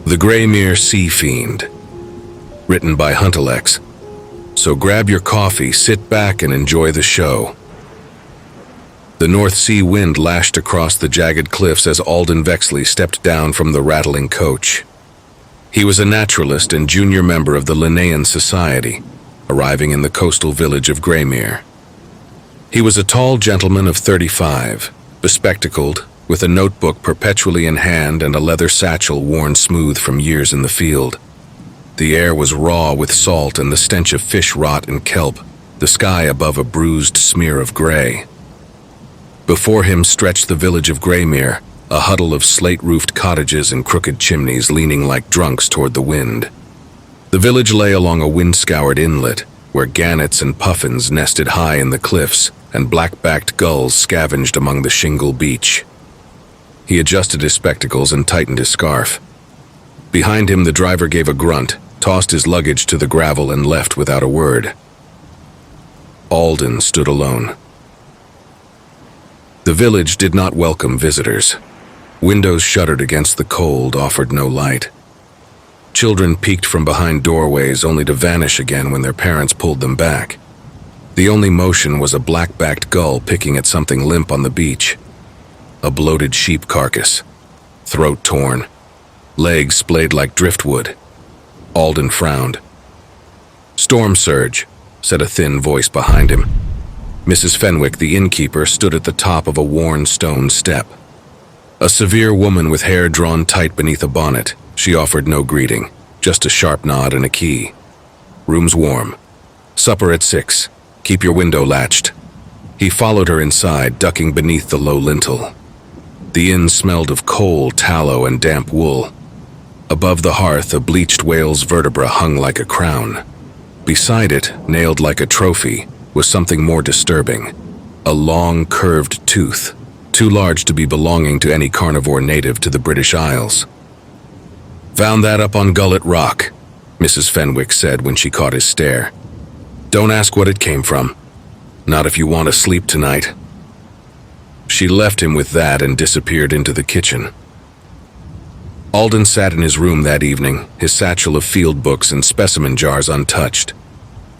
The Graymere Sea Fiend, written by huntalex. So grab your coffee, sit back, and enjoy the show. The North Sea wind lashed across the jagged cliffs as Alden Vexley stepped down from the rattling coach. He was a naturalist and junior member of the Linnean Society, arriving in the coastal village of Graymere. He was a tall gentleman of 35, bespectacled, with a notebook perpetually in hand and a leather satchel worn smooth from years in the field. The air was raw with salt and the stench of fish rot and kelp, the sky above a bruised smear of gray. Before him stretched the village of Graymere, a huddle of slate-roofed cottages and crooked chimneys leaning like drunks toward the wind. The village lay along a wind-scoured inlet, where gannets and puffins nested high in the cliffs and black-backed gulls scavenged among the shingle beach. He adjusted his spectacles and tightened his scarf. Behind him, the driver gave a grunt, tossed his luggage to the gravel, and left without a word. Alden stood alone. The village did not welcome visitors. Windows shuttered against the cold, offered no light. Children peeked from behind doorways only to vanish again when their parents pulled them back. The only motion was a black-backed gull picking at something limp on the beach. A bloated sheep carcass, throat torn, legs splayed like driftwood. Alden frowned. "Storm surge," said a thin voice behind him. Mrs. Fenwick, the innkeeper, stood at the top of a worn stone step. A severe woman with hair drawn tight beneath a bonnet, she offered no greeting, just a sharp nod and a key. "Room's warm. Supper at 6. Keep your window latched." He followed her inside, ducking beneath the low lintel. The inn smelled of coal, tallow, and damp wool. Above the hearth, a bleached whale's vertebra hung like a crown. Beside it, nailed like a trophy, was something more disturbing. A long, curved tooth, too large to be belonging to any carnivore native to the British Isles. "Found that up on Gullet Rock," Mrs. Fenwick said when she caught his stare. "Don't ask what it came from. Not if you want to sleep tonight." She left him with that and disappeared into the kitchen. Alden sat in his room that evening, his satchel of field books and specimen jars untouched.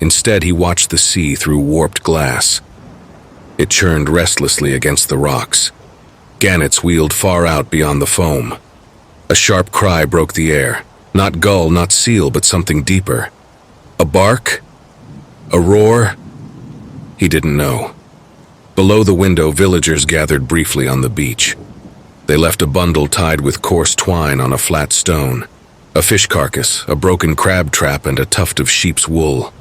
Instead, he watched the sea through warped glass. It churned restlessly against the rocks. Gannets wheeled far out beyond the foam. A sharp cry broke the air. Not gull, not seal, but something deeper. A bark? A roar? He didn't know. Below the window, villagers gathered briefly on the beach. They left a bundle tied with coarse twine on a flat stone, a fish carcass, a broken crab trap, and a tuft of sheep's wool.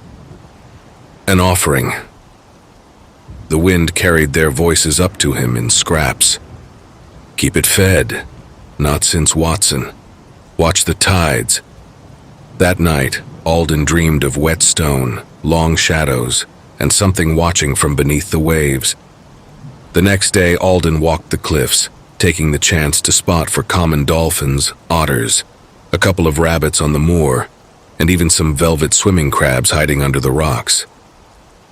An offering. The wind carried their voices up to him in scraps. "Keep it fed. Not since Watson. Watch the tides." That night, Alden dreamed of wet stone, long shadows, and something watching from beneath the waves. The next day, Alden walked the cliffs, taking the chance to spot for common dolphins, otters, a couple of rabbits on the moor, and even some velvet swimming crabs hiding under the rocks.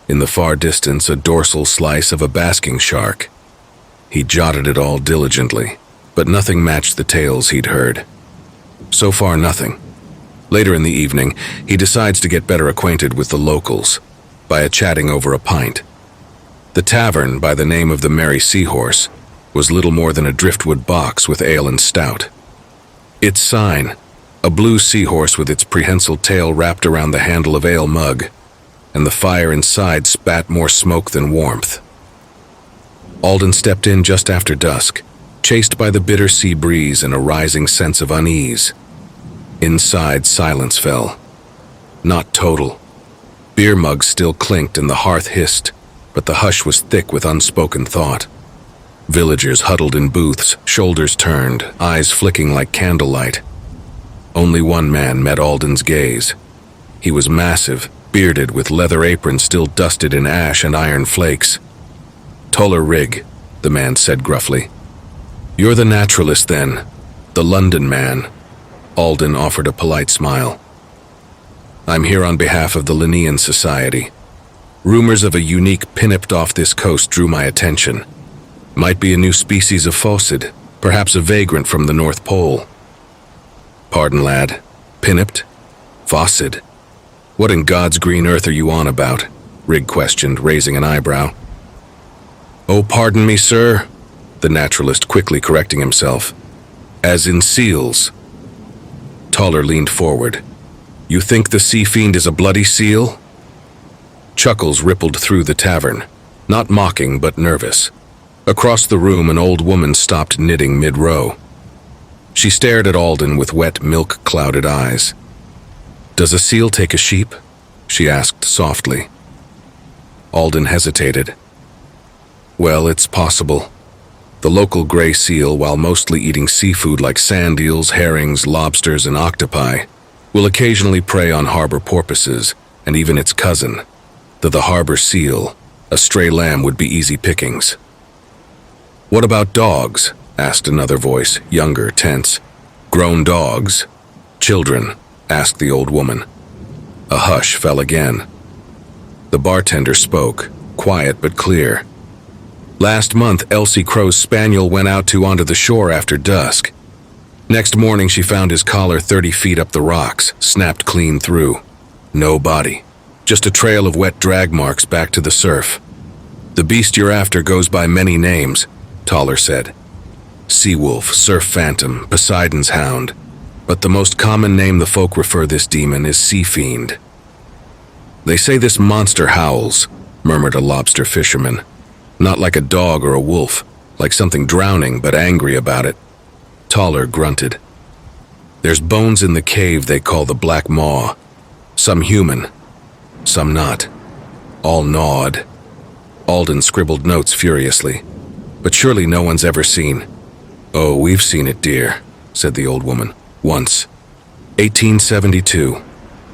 In the far distance, a dorsal slice of a basking shark. He jotted it all diligently, but nothing matched the tales he'd heard. So far, nothing. Later in the evening, he decides to get better acquainted with the locals by a chatting over a pint. The tavern, by the name of the Merry Seahorse, was little more than a driftwood box with ale and stout. Its sign, a blue seahorse with its prehensile tail wrapped around the handle of ale mug, and the fire inside spat more smoke than warmth. Alden stepped in just after dusk, chased by the bitter sea breeze and a rising sense of unease. Inside, silence fell. Not total. Beer mugs still clinked and the hearth hissed, but the hush was thick with unspoken thought. Villagers huddled in booths, shoulders turned, eyes flicking like candlelight. Only one man met Alden's gaze. He was massive, bearded, with leather apron still dusted in ash and iron flakes. "Toller Rig," the man said gruffly. "You're the naturalist, then. The London man." Alden offered a polite smile. "I'm here on behalf of the Linnean Society. Rumors of a unique pinnip off this coast drew my attention. Might be a new species of phosid, perhaps a vagrant from the North Pole." Pardon, lad. Pinnipped? Faucid? What in God's green earth are you on about? Rig questioned, raising an eyebrow. Oh, pardon me, sir, the naturalist quickly correcting himself. As in seals. Toller leaned forward. You think the sea fiend is a bloody seal? Chuckles rippled through the tavern, not mocking but nervous. Across the room, an old woman stopped knitting mid-row. She stared at Alden with wet, milk-clouded eyes. Does a seal take a sheep? She asked softly. Alden hesitated. Well, it's possible. The local gray seal, while mostly eating seafood like sand eels, herrings, lobsters, and octopi, will occasionally prey on harbor porpoises, and even its cousin, the harbor seal. A stray lamb would be easy pickings. What about dogs? Asked another voice, younger, tense. Grown dogs? Children? Asked the old woman. A hush fell again. The bartender spoke, quiet but clear. Last month, Elsie Crow's spaniel went out onto the shore after dusk. Next morning, she found his collar 30 feet up the rocks, snapped clean through. No body. Just a trail of wet drag marks back to the surf. The beast you're after goes by many names, Toller said. Seawolf, Surf Phantom, Poseidon's Hound. But the most common name the folk refer this demon is Sea Fiend. They say this monster howls, murmured a lobster fisherman. Not like a dog or a wolf, like something drowning but angry about it. Toller grunted. There's bones in the cave they call the Black Maw. Some human, some not. All gnawed. Alden scribbled notes furiously. But surely no one's ever seen. Oh, we've seen it, dear, said the old woman. Once. 1872. An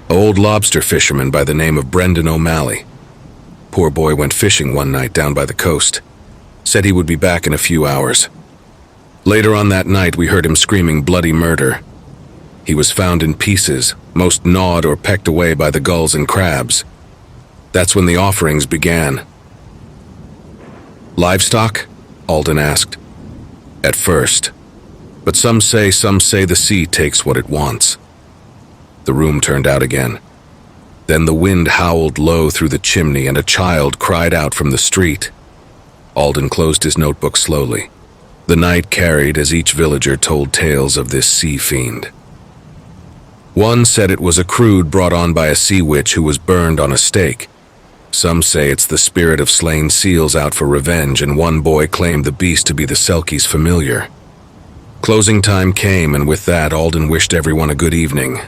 old lobster fisherman by the name of Brendan O'Malley. Poor boy went fishing one night down by the coast. Said he would be back in a few hours. Later on that night, we heard him screaming bloody murder. He was found in pieces, most gnawed or pecked away by the gulls and crabs. That's when the offerings began. Livestock? Alden asked. At first. But some say the sea takes what it wants. The room turned out again. Then the wind howled low through the chimney and a child cried out from the street. Alden closed his notebook slowly. The night carried as each villager told tales of this sea fiend. One said it was a crude brought on by a sea witch who was burned on a stake. Some say it's the spirit of slain seals out for revenge, and one boy claimed the beast to be the Selkie's familiar. Closing time came, and with that, Alden wished everyone a good evening.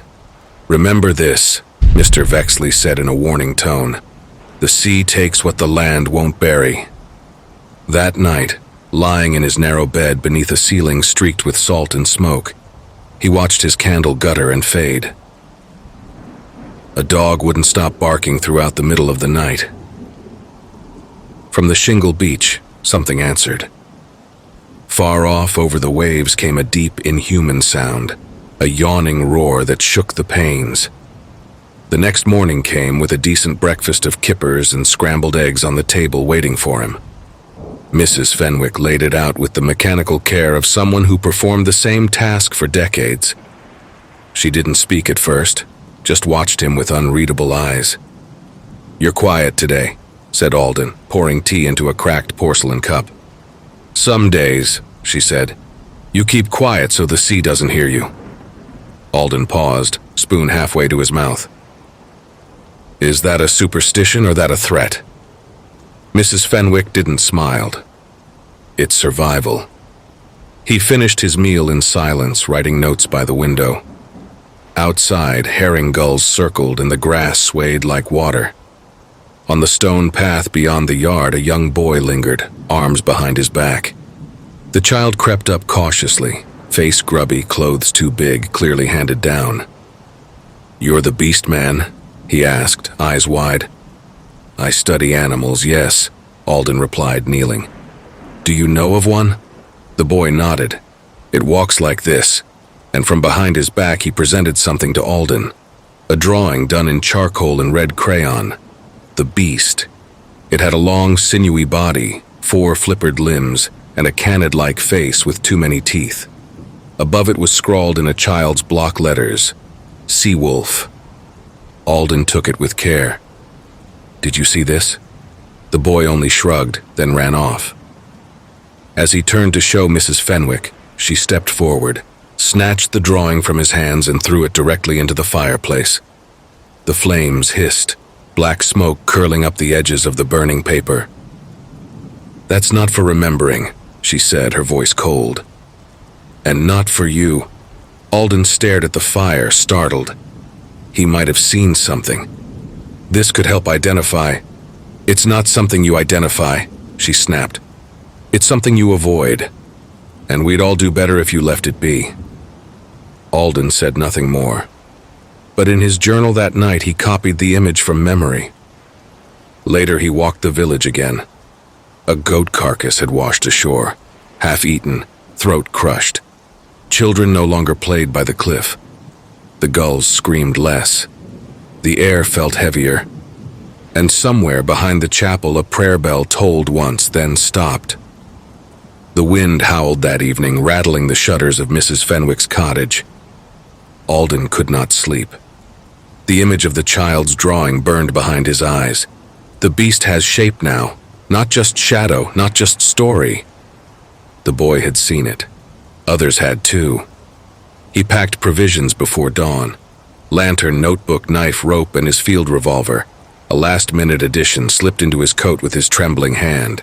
Remember this, Mr. Vexley said in a warning tone. The sea takes what the land won't bury. That night, lying in his narrow bed beneath a ceiling streaked with salt and smoke, he watched his candle gutter and fade. A dog wouldn't stop barking throughout the middle of the night. From the shingle beach, something answered. Far off over the waves came a deep, inhuman sound, a yawning roar that shook the panes. The next morning came with a decent breakfast of kippers and scrambled eggs on the table waiting for him. Mrs. Fenwick laid it out with the mechanical care of someone who performed the same task for decades. She didn't speak at first, just watched him with unreadable eyes. You're quiet today, said Alden, pouring tea into a cracked porcelain cup. Some days, she said. You keep quiet so the sea doesn't hear you. Alden paused, spoon halfway to his mouth. Is that a superstition or that a threat? Mrs. Fenwick didn't smile. It's survival. He finished his meal in silence, writing notes by the window. Outside, herring gulls circled and the grass swayed like water. On the stone path beyond the yard, a young boy lingered, arms behind his back. The child crept up cautiously, face grubby, clothes too big, clearly handed down. You're the beast man? He asked, eyes wide. I study animals, yes, Alden replied, kneeling. Do you know of one? The boy nodded. It walks like this, and from behind his back he presented something to Alden. A drawing done in charcoal and red crayon. The beast. It had a long, sinewy body, 4 flippered limbs, and a canid-like face with too many teeth. Above it was scrawled in a child's block letters, "Sea Wolf." Alden took it with care. "Did you see this?" The boy only shrugged, then ran off. As he turned to show Mrs. Fenwick, she stepped forward, snatched the drawing from his hands and threw it directly into the fireplace. The flames hissed, black smoke curling up the edges of the burning paper. "That's not for remembering," she said, her voice cold. "And not for you." Alden stared at the fire, startled. He might have seen something. "This could help identify." "It's not something you identify," she snapped. "It's something you avoid. And we'd all do better if you left it be." Alden said nothing more. But in his journal that night, he copied the image from memory. Later, he walked the village again. A goat carcass had washed ashore, half-eaten, throat crushed. Children no longer played by the cliff. The gulls screamed less. The air felt heavier. And somewhere behind the chapel, a prayer bell tolled once, then stopped. The wind howled that evening, rattling the shutters of Mrs. Fenwick's cottage. Alden could not sleep. The image of the child's drawing burned behind his eyes. The beast has shape now, not just shadow, not just story. The boy had seen it. Others had too. He packed provisions before dawn. Lantern, notebook, knife, rope, and his field revolver. A last-minute addition slipped into his coat with his trembling hand.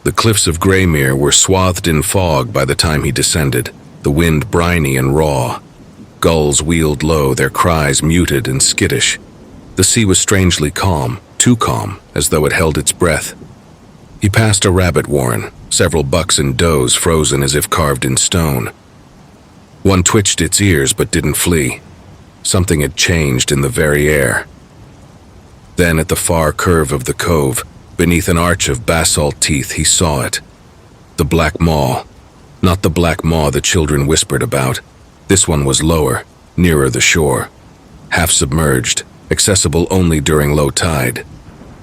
The cliffs of Graymere were swathed in fog by the time he descended, the wind briny and raw. Gulls wheeled low, their cries muted and skittish. The sea was strangely calm, too calm, as though it held its breath. He passed a rabbit warren, several bucks and does frozen as if carved in stone. One twitched its ears but didn't flee. Something had changed in the very air. Then at the far curve of the cove, beneath an arch of basalt teeth, he saw it. The black maw. Not the black maw the children whispered about. This one was lower, nearer the shore. Half-submerged, accessible only during low tide.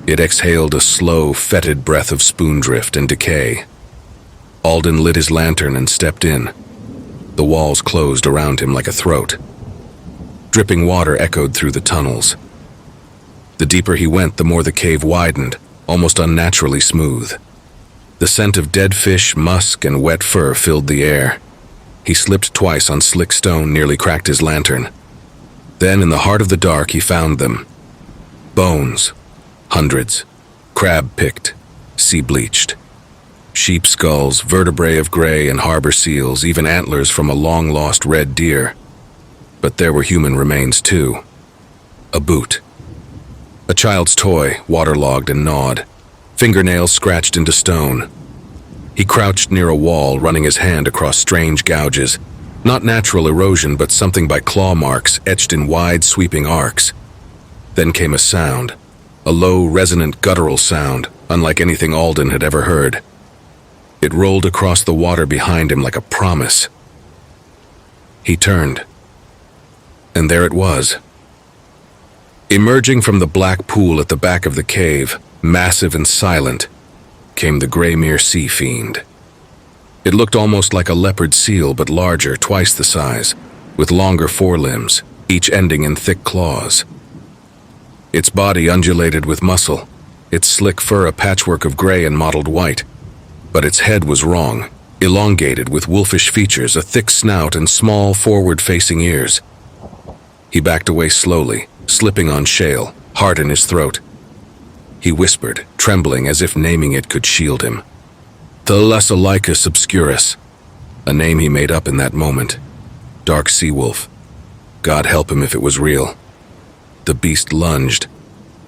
It exhaled a slow, fetid breath of spoondrift and decay. Alden lit his lantern and stepped in. The walls closed around him like a throat. Dripping water echoed through the tunnels. The deeper he went, the more the cave widened, almost unnaturally smooth. The scent of dead fish, musk, and wet fur filled the air. He slipped twice on slick stone, nearly cracked his lantern. Then, in the heart of the dark, he found them. Bones. Hundreds. Crab-picked. Sea-bleached. Sheep skulls, vertebrae of gray and harbor seals, even antlers from a long-lost red deer. But there were human remains, too. A boot. A child's toy, waterlogged and gnawed. Fingernails scratched into stone. He crouched near a wall, running his hand across strange gouges. Not natural erosion, but something by claw marks etched in wide, sweeping arcs. Then came a sound. A low, resonant, guttural sound, unlike anything Alden had ever heard. It rolled across the water behind him like a promise. He turned. And there it was. Emerging from the black pool at the back of the cave, massive and silent, came the Graymere Sea Fiend. It looked almost like a leopard seal, but larger, twice the size, with longer forelimbs, each ending in thick claws. Its body undulated with muscle, its slick fur a patchwork of gray and mottled white. But its head was wrong, elongated with wolfish features, a thick snout, and small, forward-facing ears. He backed away slowly, slipping on shale, heart in his throat. He whispered, trembling as if naming it could shield him. Thalassalicus obscurus, a name he made up in that moment. Dark sea wolf. God help him if it was real. The beast lunged.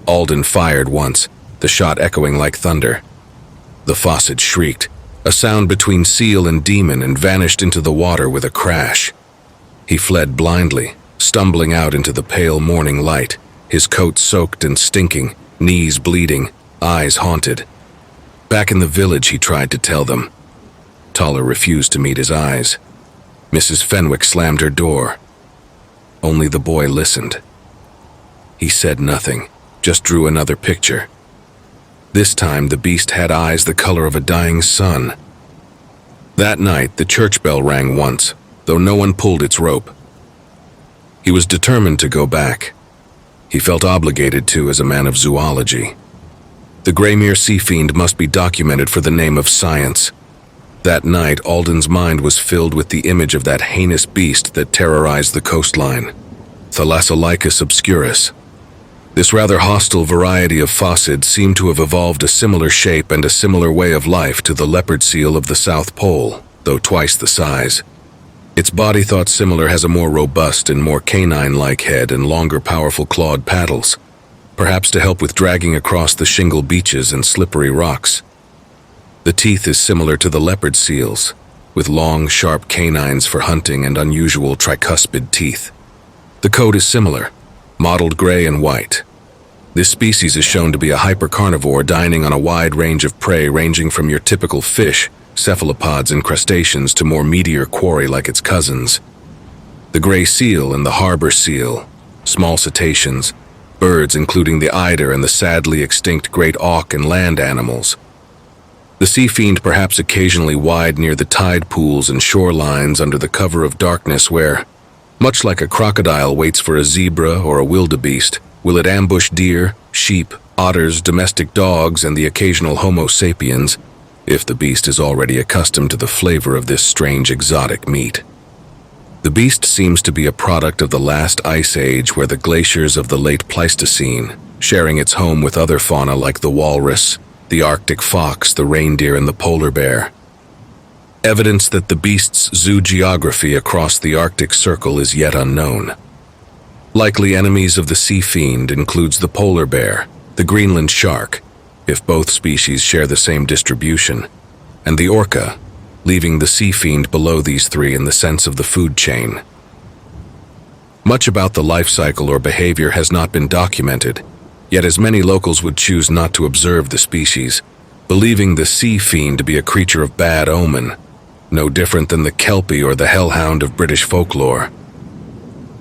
Alden fired once, the shot echoing like thunder. The faucet shrieked, a sound between seal and demon, and vanished into the water with a crash. He fled blindly, stumbling out into the pale morning light, his coat soaked and stinking, knees bleeding, eyes haunted. Back in the village, he tried to tell them. Toller refused to meet his eyes. Mrs. Fenwick slammed her door. Only the boy listened. He said nothing, just drew another picture. This time, the beast had eyes the color of a dying sun. That night, the church bell rang once, though no one pulled its rope. He was determined to go back. He felt obligated to as a man of zoology. The Graymere Sea Fiend must be documented for the name of science. That night, Alden's mind was filled with the image of that heinous beast that terrorized the coastline, Thalassolicus obscurus. This rather hostile variety of faucid seemed to have evolved a similar shape and a similar way of life to the leopard seal of the South Pole, though twice the size. Its body, thought similar, has a more robust and more canine-like head and longer, powerful clawed paddles, perhaps to help with dragging across the shingle beaches and slippery rocks. The teeth is similar to the leopard seals, with long, sharp canines for hunting and unusual tricuspid teeth. The coat is similar, mottled gray and white. This species is shown to be a hypercarnivore dining on a wide range of prey ranging from your typical fish, cephalopods and crustaceans to more meatier quarry like its cousins. The gray seal and the harbor seal, small cetaceans, birds including the eider and the sadly extinct great auk and land animals. The sea fiend perhaps occasionally wide near the tide pools and shorelines under the cover of darkness where, much like a crocodile waits for a zebra or a wildebeest, will it ambush deer, sheep, otters, domestic dogs, and the occasional Homo sapiens, if the beast is already accustomed to the flavor of this strange exotic meat. The beast seems to be a product of the last ice age where the glaciers of the late Pleistocene, sharing its home with other fauna like the walrus, the Arctic fox, the reindeer, and the polar bear. Evidence that the beast's zoogeography across the Arctic Circle is yet unknown. Likely enemies of the sea fiend includes the polar bear, the Greenland shark, if both species share the same distribution, and the orca, leaving the sea fiend below these three in the sense of the food chain. Much about the life cycle or behavior has not been documented, yet as many locals would choose not to observe the species, believing the sea fiend to be a creature of bad omen, no different than the kelpie or the hellhound of British folklore.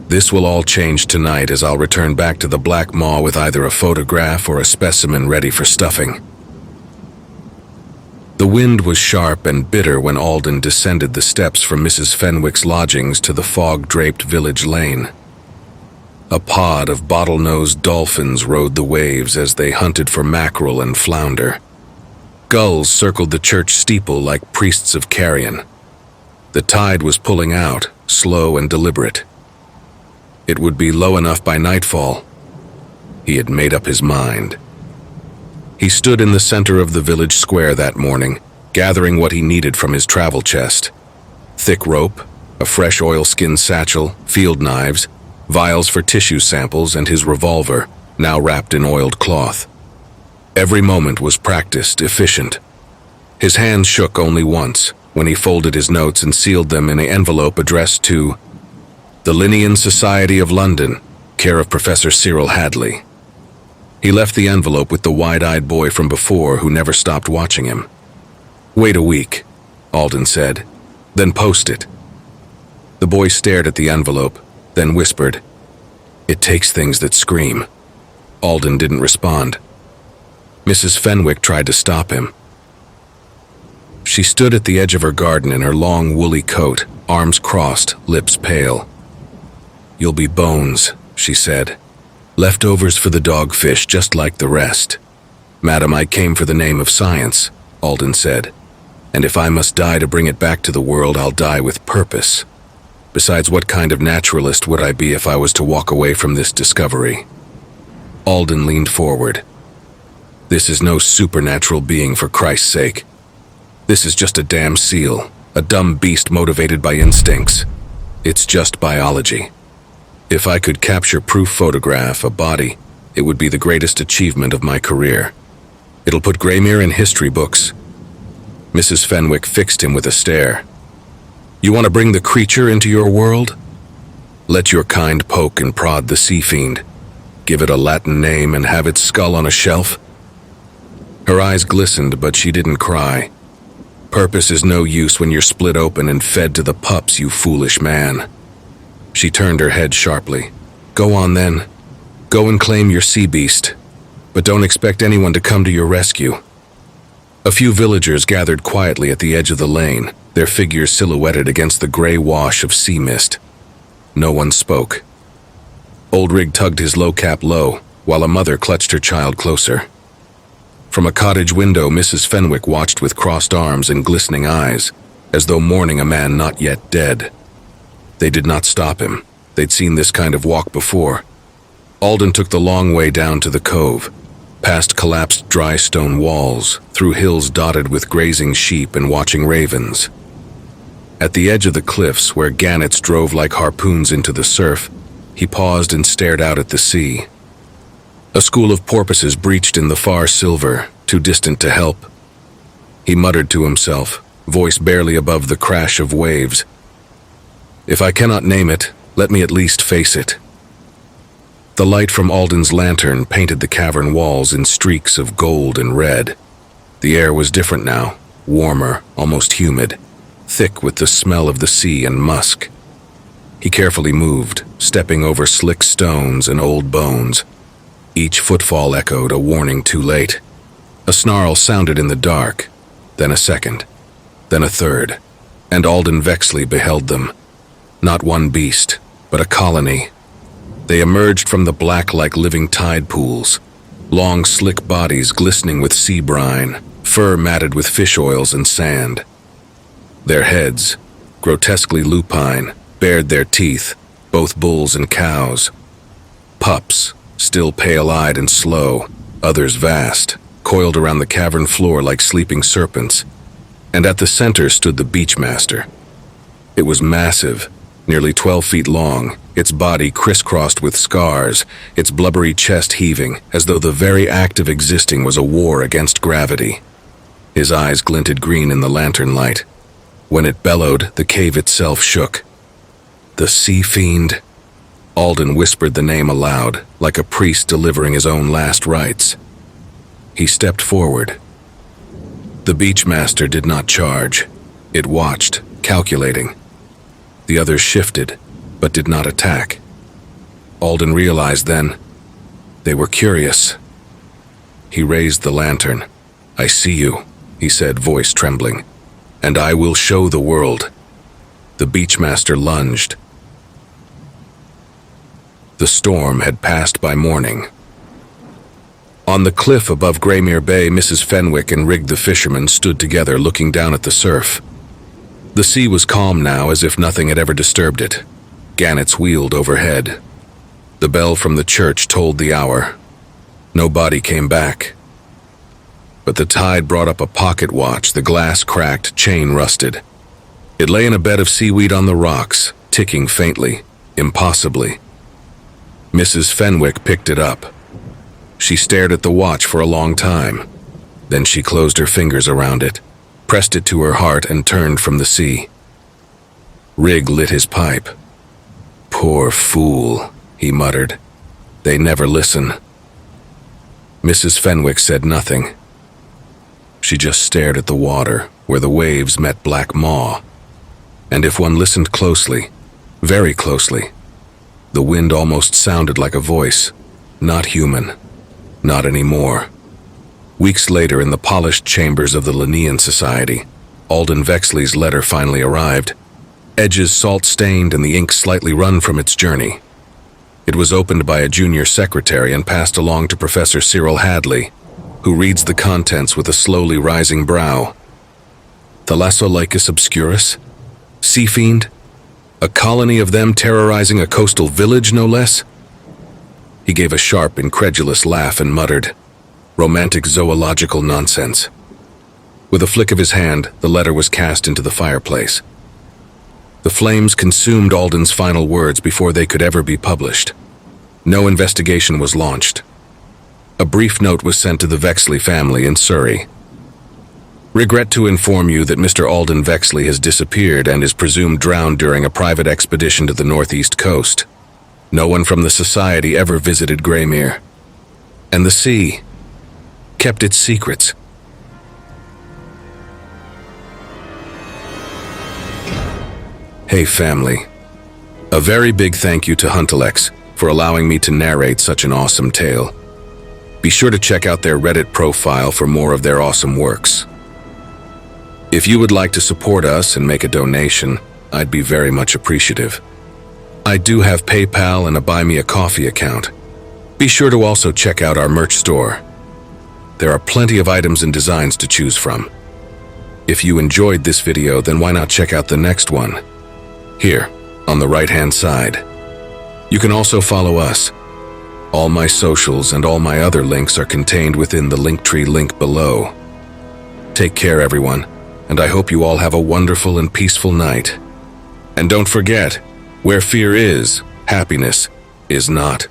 This will all change tonight as I'll return back to the Black Maw with either a photograph or a specimen ready for stuffing. The wind was sharp and bitter when Alden descended the steps from Mrs. Fenwick's lodgings to the fog-draped village lane. A pod of bottle-nosed dolphins rode the waves as they hunted for mackerel and flounder. Gulls circled the church steeple like priests of carrion. The tide was pulling out, slow and deliberate. It would be low enough by nightfall. He had made up his mind. He stood in the center of the village square that morning, gathering what he needed from his travel chest. Thick rope, a fresh oilskin satchel, field knives, vials for tissue samples, and his revolver, now wrapped in oiled cloth. Every moment was practiced, efficient. His hands shook only once, when he folded his notes and sealed them in an envelope addressed to the Linnean Society of London, care of Professor Cyril Hadley. He left the envelope with the wide-eyed boy from before who never stopped watching him. "Wait a week," Alden said, "then post it." The boy stared at the envelope, then whispered, "It takes things that scream." Alden didn't respond. Mrs. Fenwick tried to stop him. She stood at the edge of her garden in her long woolly coat, arms crossed, lips pale. "You'll be bones," she said. "Leftovers for the dogfish, just like the rest." "Madam, I came for the name of science," Alden said. "And if I must die to bring it back to the world, I'll die with purpose. Besides, what kind of naturalist would I be if I was to walk away from this discovery?" Alden leaned forward. "This is no supernatural being, for Christ's sake. This is just a damn seal, a dumb beast motivated by instincts. It's just biology. If I could capture proof photograph a body, it would be the greatest achievement of my career. It'll put Graymere in history books." Mrs. Fenwick fixed him with a stare. "You want to bring the creature into your world? Let your kind poke and prod the sea fiend. Give it a Latin name and have its skull on a shelf?" Her eyes glistened, but she didn't cry. "Purpose is no use when you're split open and fed to the pups, you foolish man." She turned her head sharply. "Go on then. Go and claim your sea beast. But don't expect anyone to come to your rescue." A few villagers gathered quietly at the edge of the lane, their figures silhouetted against the gray wash of sea mist. No one spoke. Old Rig tugged his low cap low, while a mother clutched her child closer. From a cottage window, Mrs. Fenwick watched with crossed arms and glistening eyes, as though mourning a man not yet dead. They did not stop him. They'd seen this kind of walk before. Alden took the long way down to the cove, past collapsed dry stone walls, through hills dotted with grazing sheep and watching ravens. At the edge of the cliffs, where gannets drove like harpoons into the surf, he paused and stared out at the sea. A school of porpoises breached in the far silver, too distant to help. He muttered to himself, voice barely above the crash of waves. If I cannot name it, let me at least face it. The light from Alden's lantern painted the cavern walls in streaks of gold and red. The air was different now, warmer, almost humid, thick with the smell of the sea and musk. He carefully moved, stepping over slick stones and old bones. Each footfall echoed a warning too late. A snarl sounded in the dark, then a second, then a third, and Alden Vexley beheld them. Not one beast, but a colony. They emerged from the black like living tide pools, long slick bodies glistening with sea brine, fur matted with fish oils and sand. Their heads, grotesquely lupine, bared their teeth, both bulls and cows. Pups, still pale-eyed and slow, others vast, coiled around the cavern floor like sleeping serpents, and at the center stood the Beachmaster. It was massive, nearly 12 feet long, its body crisscrossed with scars, its blubbery chest heaving, as though the very act of existing was a war against gravity. His eyes glinted green in the lantern light. When it bellowed, the cave itself shook. The Sea Fiend. Alden whispered the name aloud, like a priest delivering his own last rites. He stepped forward. The Beachmaster did not charge. It watched, calculating. The others shifted, but did not attack. Alden realized then, they were curious. He raised the lantern. I see you, he said, voice trembling, and I will show the world. The Beachmaster lunged. The storm had passed by morning. On the cliff above Graymere Bay, Mrs. Fenwick and Rig the fisherman stood together looking down at the surf. The sea was calm now, as if nothing had ever disturbed it. Gannets wheeled overhead. The bell from the church told the hour. No body came back. But the tide brought up a pocket watch, the glass cracked, chain rusted. It lay in a bed of seaweed on the rocks, ticking faintly, impossibly. Mrs. Fenwick picked it up. She stared at the watch for a long time. Then she closed her fingers around it, pressed it to her heart, and turned from the sea. Rig lit his pipe. Poor fool, he muttered. They never listen. Mrs. Fenwick said nothing. She just stared at the water, where the waves met black maw. And if one listened closely, very closely, the wind almost sounded like a voice, not human, not anymore. Weeks later, in the polished chambers of the Linnean Society, Alden Vexley's letter finally arrived, edges salt-stained and the ink slightly run from its journey. It was opened by a junior secretary and passed along to Professor Cyril Hadley, who reads the contents with a slowly rising brow. Thalassolicus obscurus? Sea Fiend? A colony of them terrorizing a coastal village, no less? He gave a sharp, incredulous laugh and muttered, romantic zoological nonsense. With a flick of his hand, the letter was cast into the fireplace. The flames consumed Alden's final words before they could ever be published. No investigation was launched. A brief note was sent to the Vexley family in Surrey. Regret to inform you that Mr. Alden Vexley has disappeared and is presumed drowned during a private expedition to the northeast coast. No one from the society ever visited Graymere. And the sea kept its secrets. Hey family. A very big thank you to Huntalex for allowing me to narrate such an awesome tale. Be sure to check out their Reddit profile for more of their awesome works. If you would like to support us and make a donation, I'd be very much appreciative. I do have PayPal and a Buy Me a Coffee account. Be sure to also check out our merch store. There are plenty of items and designs to choose from. If you enjoyed this video, then why not check out the next one? Here, on the right-hand side. You can also follow us. All my socials and all my other links are contained within the Linktree link below. Take care, everyone, and I hope you all have a wonderful and peaceful night. And don't forget, where fear is, happiness is not.